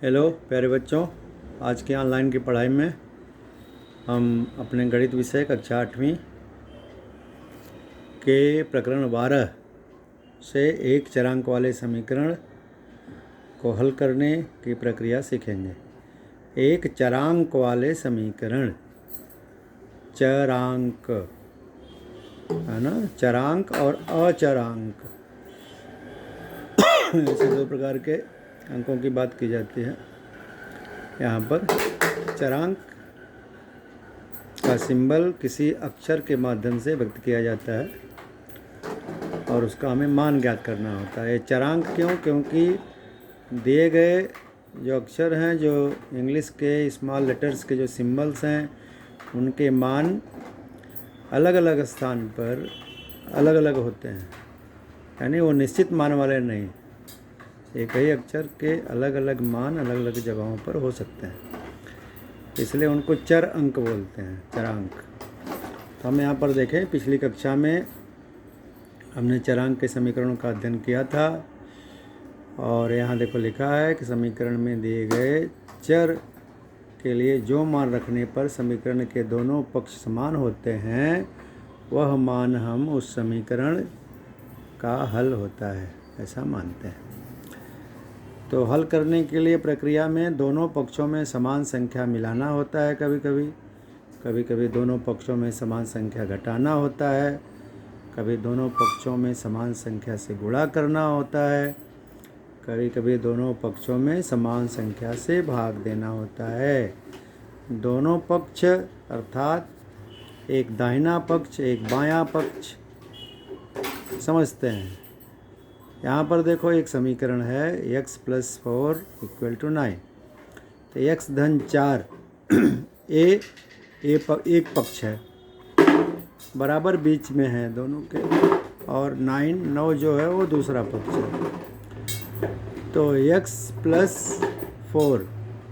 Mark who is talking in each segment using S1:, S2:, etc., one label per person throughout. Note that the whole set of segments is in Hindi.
S1: हेलो प्यारे बच्चों, आज की ऑनलाइन की पढ़ाई में हम अपने गणित विषय कक्षा 8वीं के प्रकरण 12 से एक चरांक वाले समीकरण को हल करने की प्रक्रिया सीखेंगे। एक चरांक वाले समीकरण, चरांक है ना, चरांक और अचरांक ऐसे दो प्रकार के अंकों की बात की जाती है। यहाँ पर चरांक का सिंबल किसी अक्षर के माध्यम से व्यक्त किया जाता है और उसका हमें मान ज्ञात करना होता है। चरांक क्यों? क्योंकि दिए गए जो अक्षर हैं, जो इंग्लिश के स्मॉल लेटर्स के जो सिंबल्स हैं, उनके मान अलग अलग स्थान पर अलग अलग होते हैं, यानी वो निश्चित मान वाले नहीं। एक ही अक्षर के अलग अलग मान अलग अलग जगहों पर हो सकते हैं, इसलिए उनको चर अंक बोलते हैं, चरांक। तो हम यहाँ पर देखें, पिछली कक्षा में हमने चरांक के समीकरणों का अध्ययन किया था और यहाँ देखो लिखा है कि समीकरण में दिए गए चर के लिए जो मान रखने पर समीकरण के दोनों पक्ष समान होते हैं, वह मान हम उस समीकरण का हल होता है, ऐसा मानते हैं। तो हल करने के लिए प्रक्रिया में दोनों पक्षों में समान संख्या मिलाना होता है, कभी कभी दोनों पक्षों में समान संख्या घटाना होता है, कभी दोनों पक्षों में समान संख्या से गुणा करना होता है, कभी कभी दोनों पक्षों में समान संख्या से भाग देना होता है। दोनों पक्ष अर्थात एक दाहिना पक्ष एक बायां पक्ष समझते हैं। यहाँ पर देखो एक समीकरण है x + 4 = 9। तो x धन 4 एक पक्ष है, बराबर बीच में है दोनों के, और 9 जो है वो दूसरा पक्ष है। तो x + 4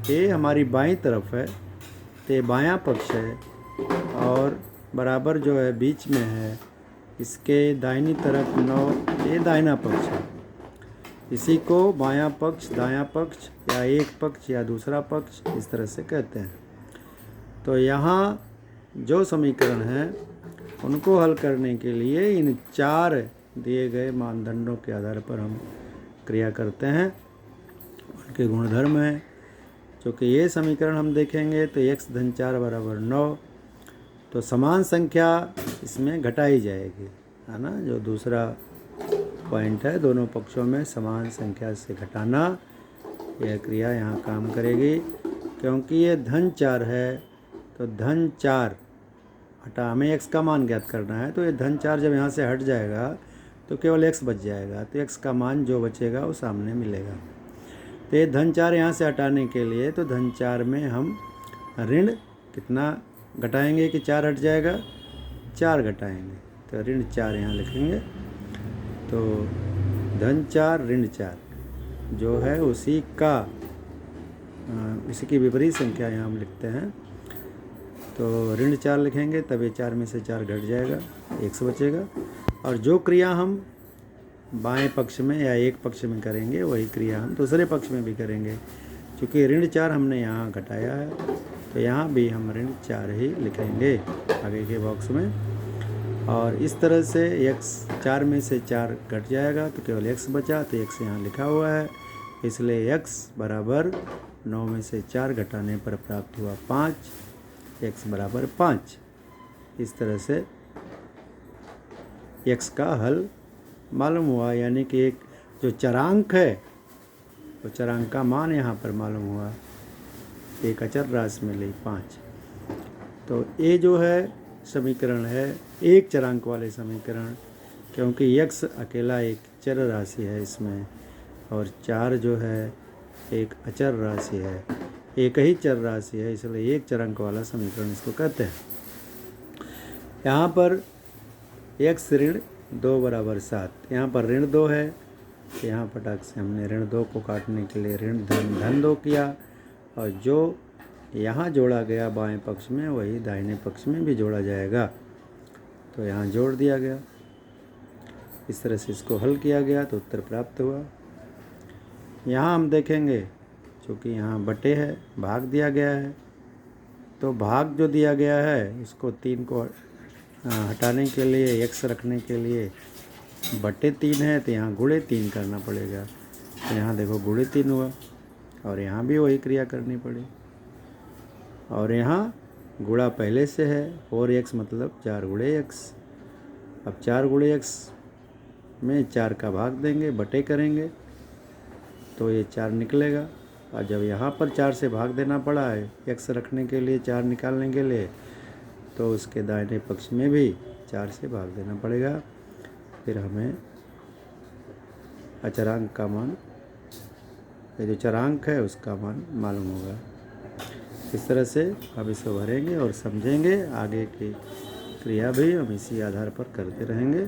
S1: ये हमारी बाईं तरफ है, तो ये बायां पक्ष है, और बराबर जो है बीच में है, इसके दाहिनी तरफ 9 ये दाहिना पक्ष है। इसी को बायां पक्ष, दायां पक्ष या एक पक्ष या दूसरा पक्ष इस तरह से कहते हैं। तो यहाँ जो समीकरण हैं उनको हल करने के लिए इन चार दिए गए मानदंडों के आधार पर हम क्रिया करते हैं, उनके गुणधर्म हैं। क्योंकि ये समीकरण हम देखेंगे तो x धन 4 बराबर 9, तो समान संख्या इसमें घटाई जाएगी, है ना। जो दूसरा पॉइंट है, दोनों पक्षों में समान संख्या से घटाना, यह क्रिया यहाँ काम करेगी। क्योंकि ये धन 4 है तो धन 4 हटा, हमें x का मान ज्ञात करना है, तो ये धन 4 जब यहाँ से हट जाएगा तो केवल x बच जाएगा, तो x का मान जो बचेगा वो सामने मिलेगा। तो ये धन 4 यहाँ से हटाने के लिए, तो धन 4 में हम ऋण कितना घटाएंगे कि 4 हट जाएगा, 4 घटाएंगे, तो ऋण 4 यहाँ लिखेंगे। तो धन 4 ऋण 4 जो है उसी की विपरीत संख्या यहाँ हम लिखते हैं। तो ऋण 4 लिखेंगे, तब ये 4 में से 4 घट जाएगा, x बचेगा। और जो क्रिया हम बाएं पक्ष में या एक पक्ष में करेंगे, वही क्रिया हम दूसरे पक्ष में भी करेंगे। क्योंकि ऋण 4 हमने यहाँ घटाया है, तो यहाँ भी हम ऋण 4 ही लिखेंगे आगे के बॉक्स में। और इस तरह से x 4 में से 4 घट जाएगा, तो केवल x बचा, तो x यहाँ लिखा हुआ है, इसलिए x बराबर 9 में से 4 घटाने पर प्राप्त हुआ 5, x बराबर 5। इस तरह से x का हल मालूम हुआ, यानी कि एक जो चरांक है, तो चरांक का मान यहाँ पर मालूम हुआ, एक अचर राशि मिली 5। तो ये जो है समीकरण है एक चरांक वाले समीकरण, क्योंकि x अकेला एक चर राशि है इसमें, और 4 जो है एक अचर राशि है, एक ही चर राशि है, इसलिए एक चरांक वाला समीकरण इसको कहते हैं। यहाँ पर x ऋण 2 बराबर 7, यहाँ पर ऋण 2 है, तो यहाँ फटाक से हमने ऋण 2 को काटने के लिए ऋण धन 2 किया, और जो यहाँ जोड़ा गया बाएं पक्ष में, वही दाहिने पक्ष में भी जोड़ा जाएगा, तो यहाँ जोड़ दिया गया। इस तरह से इसको हल किया गया तो उत्तर प्राप्त हुआ। यहाँ हम देखेंगे चूँकि यहाँ बटे है, भाग दिया गया है, तो भाग जो दिया गया है उसको 3 को हटाने के लिए, x रखने के लिए बटे 3 है तो यहाँ गुणे 3 करना पड़ेगा। तो यहाँ देखो गुणे 3 हुआ और यहाँ भी वही क्रिया करनी पड़ी। और यहाँ गुणा पहले से है 4x मतलब 4 गुणे x। अब 4 गुणे x में 4 का भाग देंगे, बटे करेंगे तो ये 4 निकलेगा। और जब यहाँ पर 4 से भाग देना पड़ा है x रखने के लिए, 4 निकालने के लिए, तो उसके दाहिने पक्ष में भी 4 से भाग देना पड़ेगा। फिर हमें अचरांक का मान, ये जो चरांक है उसका मान मालूम होगा। इस तरह से हम इसको भरेंगे और समझेंगे। आगे की क्रिया भी हम इसी आधार पर करते रहेंगे।